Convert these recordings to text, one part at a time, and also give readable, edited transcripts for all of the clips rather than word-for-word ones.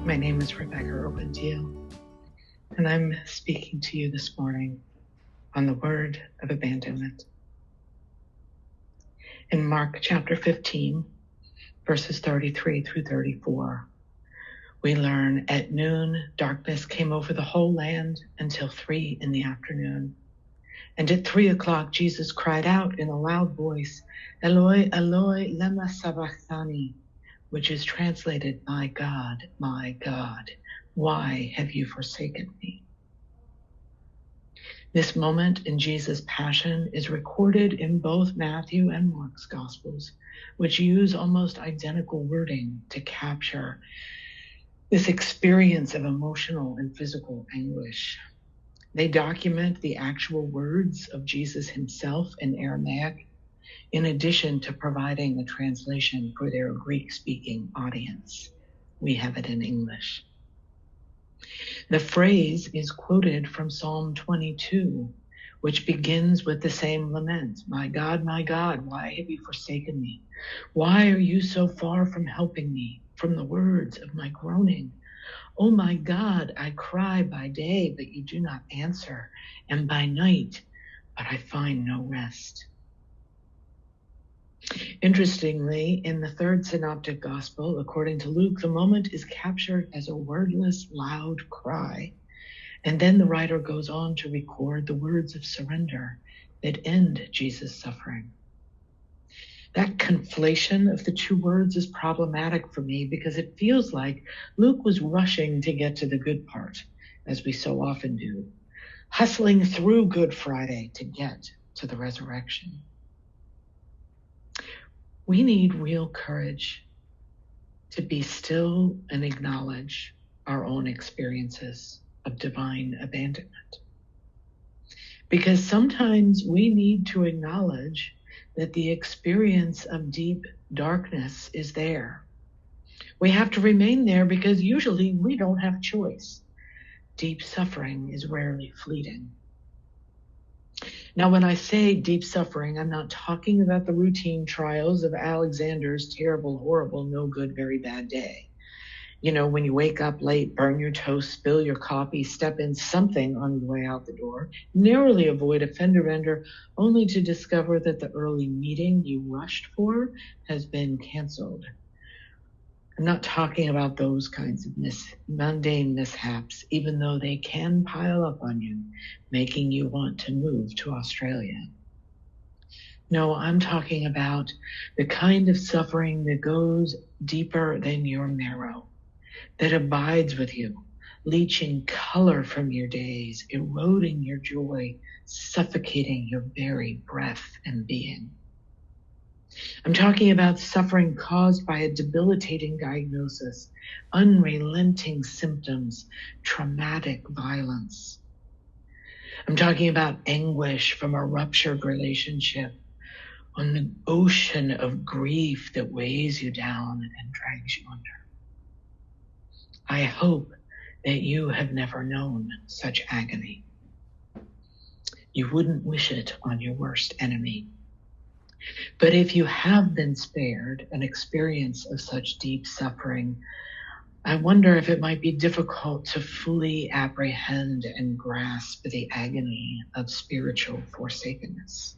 My name is Rebecca Robintiel, and I'm speaking to you this morning on the word of abandonment. In Mark chapter 15, verses 33 through 34, we learn at noon, darkness came over the whole land until 3 p.m. And at 3 o'clock, Jesus cried out in a loud voice, Eloi, Eloi, lema sabachthani, which is translated, my God, why have you forsaken me? This moment in Jesus' passion is recorded in both Matthew and Mark's Gospels, which use almost identical wording to capture this experience of emotional and physical anguish. They document the actual words of Jesus himself in Aramaic, in addition to providing a translation for their Greek-speaking audience. We have it in English. The phrase is quoted from Psalm 22, which begins with the same lament. My God, why have you forsaken me? Why are you so far from helping me? From the words of my groaning. Oh my God, I cry by day, but you do not answer, and by night, but I find no rest. Interestingly, in the third synoptic gospel, according to Luke, the moment is captured as a wordless, loud cry. And then the writer goes on to record the words of surrender that end Jesus' suffering. That conflation of the two words is problematic for me because it feels like Luke was rushing to get to the good part, as we so often do, hustling through Good Friday to get to the resurrection. We need real courage to be still and acknowledge our own experiences of divine abandonment. Because sometimes we need to acknowledge that the experience of deep darkness is there. We have to remain there because usually we don't have a choice. Deep suffering is rarely fleeting. Now, when I say deep suffering, I'm not talking about the routine trials of Alexander's terrible, horrible, no good, very bad day. You know, when you wake up late, burn your toast, spill your coffee, step in something on your way out the door, narrowly avoid a fender bender, only to discover that the early meeting you rushed for has been canceled. I'm not talking about those kinds of mundane mishaps, even though they can pile up on you, making you want to move to Australia. No, I'm talking about the kind of suffering that goes deeper than your marrow, that abides with you, leaching color from your days, eroding your joy, suffocating your very breath and being. I'm talking about suffering caused by a debilitating diagnosis, unrelenting symptoms, traumatic violence. I'm talking about anguish from a ruptured relationship on the ocean of grief that weighs you down and drags you under. I hope that you have never known such agony. You wouldn't wish it on your worst enemy. But if you have been spared an experience of such deep suffering, I wonder if it might be difficult to fully apprehend and grasp the agony of spiritual forsakenness.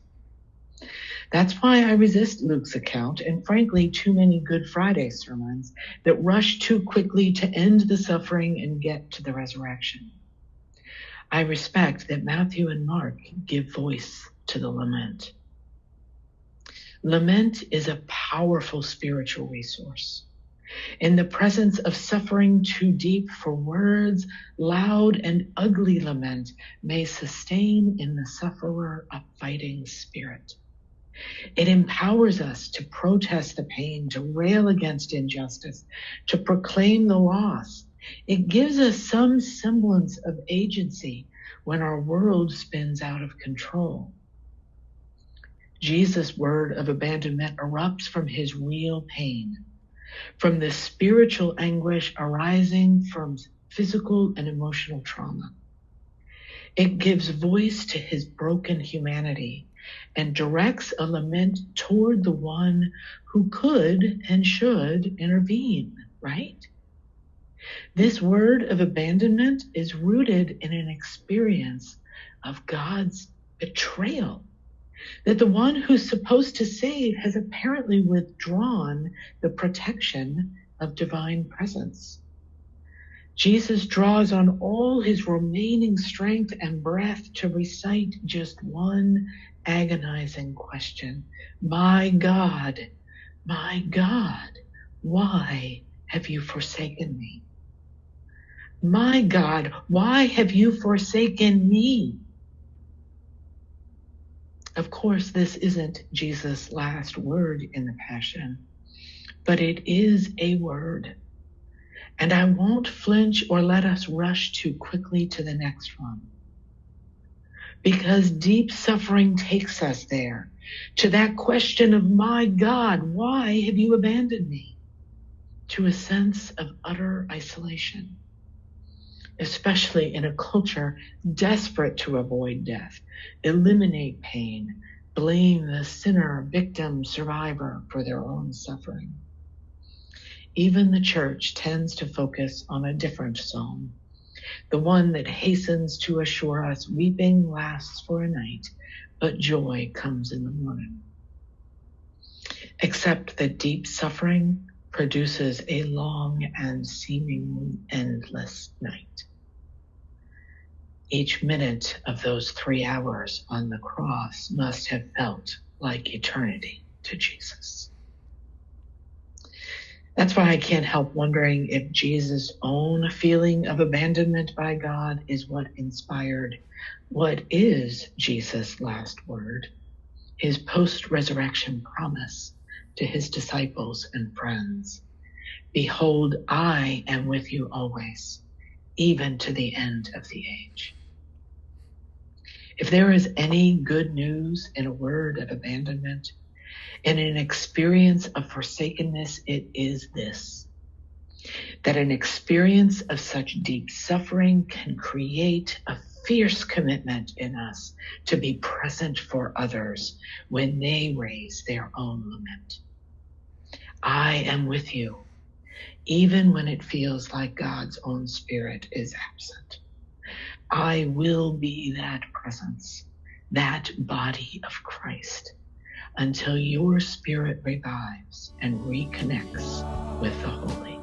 That's why I resist Luke's account and, frankly, too many Good Friday sermons that rush too quickly to end the suffering and get to the resurrection. I respect that Matthew and Mark give voice to the lament. Lament is a powerful spiritual resource. In the presence of suffering too deep for words, loud and ugly lament may sustain in the sufferer a fighting spirit. It empowers us to protest the pain, to rail against injustice, to proclaim the loss. It gives us some semblance of agency when our world spins out of control. Jesus' word of abandonment erupts from his real pain, from the spiritual anguish arising from physical and emotional trauma. It gives voice to his broken humanity and directs a lament toward the one who could and should intervene, right? This word of abandonment is rooted in an experience of God's betrayal, that the one who's supposed to save has apparently withdrawn the protection of divine presence. Jesus draws on all his remaining strength and breath to recite just one agonizing question. My God, why have you forsaken me? My God, why have you forsaken me? Of course, this isn't Jesus' last word in the Passion, but it is a word. And I won't flinch or let us rush too quickly to the next one. Because deep suffering takes us there, to that question of, my God, why have you abandoned me? To a sense of utter isolation, especially in a culture desperate to avoid death, eliminate pain, blame the sinner, victim, survivor for their own suffering. Even the church tends to focus on a different psalm, the one that hastens to assure us weeping lasts for a night, but joy comes in the morning. Except that deep suffering produces a long and seemingly endless night. Each minute of those 3 hours on the cross must have felt like eternity to Jesus. That's why I can't help wondering if Jesus' own feeling of abandonment by God is what inspired what is Jesus' last word, his post-resurrection promise to his disciples and friends. Behold, I am with you always, even to the end of the age. If there is any good news in a word of abandonment, in an experience of forsakenness, it is this: that an experience of such deep suffering can create a fierce commitment in us to be present for others when they raise their own lament. I am with you, even when it feels like God's own Spirit is absent. I will be that presence, that body of Christ, until your spirit revives and reconnects with the holy.